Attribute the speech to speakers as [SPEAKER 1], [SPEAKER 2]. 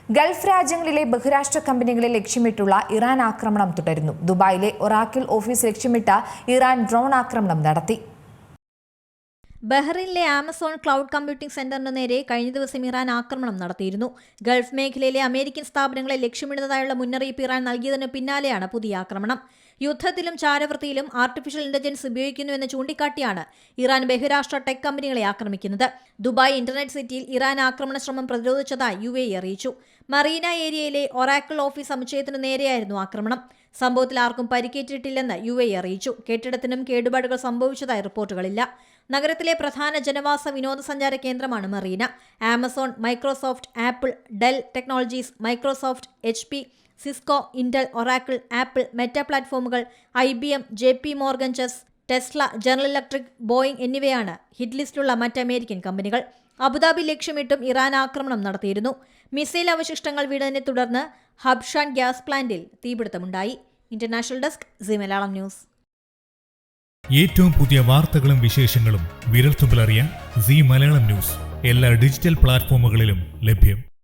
[SPEAKER 1] Gulf രാജ്യങ്ങളിലെ ബഹുരാഷ്ട്ര കമ്പനികളെ ലക്ഷ്യമിട്ടുള്ള ഇറാൻ ആക്രമണം തുടരുന്നു. ദുബായിലെ ഒറാക്കിൾ ഓഫീസ് ലക്ഷ്യമിട്ട ഇറാൻ ഡ്രോൺ ആക്രമണം നടത്തി.
[SPEAKER 2] ബഹ്റൈനിലെ ആമസോൺ ക്ലൗഡ് കമ്പ്യൂട്ടിംഗ് സെന്ററിന് നേരെ കഴിഞ്ഞ ദിവസം ഇറാൻ ആക്രമണം നടത്തിയിരുന്നു. ഗൾഫ് മേഖലയിലെ അമേരിക്കൻ സ്ഥാപനങ്ങളെ ലക്ഷ്യമിടുന്നതായുള്ള മുന്നറിയിപ്പ് ഇറാൻ നൽകിയതിന് പിന്നാലെയാണ് പുതിയ ആക്രമണം. യുദ്ധത്തിലും ചാരവൃത്തിയിലും ആർട്ടിഫിഷ്യൽ ഇന്റലിജൻസ് ഉപയോഗിക്കുന്നുവെന്ന് ചൂണ്ടിക്കാട്ടിയാണ് ഇറാൻ ബഹുരാഷ്ട്ര ടെക് കമ്പനികളെ ആക്രമിക്കുന്നത്. ദുബായ് ഇന്റർനെറ്റ് സിറ്റിയിൽ ഇറാൻ ആക്രമണ ശ്രമം പ്രതിരോധിച്ചതായി UAE അറിയിച്ചു. മറീന ഏരിയയിലെ ഒറാക്കിൾ ഓഫീസ് സമുച്ചയത്തിന് നേരെയായിരുന്നു ആക്രമണം. സംഭവത്തിൽ ആർക്കും പരിക്കേറ്റിട്ടില്ലെന്ന് UAE അറിയിച്ചു. കെട്ടിടത്തിനും കേടുപാടുകൾ സംഭവിച്ചതായി റിപ്പോർട്ടുകളില്ല. നഗരത്തിലെ പ്രധാന ജനവാസ വിനോദസഞ്ചാര കേന്ദ്രമാണ് Marina. Amazon, Microsoft, apple, del technologies, Microsoft, HP, Cisco, Intel, Oracle, apple, Meta പ്ലാറ്റ്ഫോമുകൾ, IBM, JP Morgan chess, Tesla, general electric, Boeing എന്നിവയാണ് ഹിറ്റ് ലിസ്റ്റിലുള്ള മറ്റ് അമേരിക്കൻ കമ്പനികൾ. അബുദാബി ലക്ഷ്യമിട്ടും ഇറാൻ ആക്രമണം നടത്തിയിരുന്നു. മിസൈൽ അവശിഷ്ടങ്ങൾ വീണതിനെ തുടർന്ന് ഹബ്ഷാൻ ഗ്യാസ് പ്ലാന്റിൽ തീപിടുത്തമുണ്ടായി. International desk, Zee Malayalam news.
[SPEAKER 3] ഏറ്റവും പുതിയ വാർത്തകളും വിശേഷങ്ങളും വിരൽത്തുമ്പിലറിയാൻ സീ മലയാളം ന്യൂസ് എല്ലാ ഡിജിറ്റൽ പ്ലാറ്റ്ഫോമുകളിലും ലഭ്യം.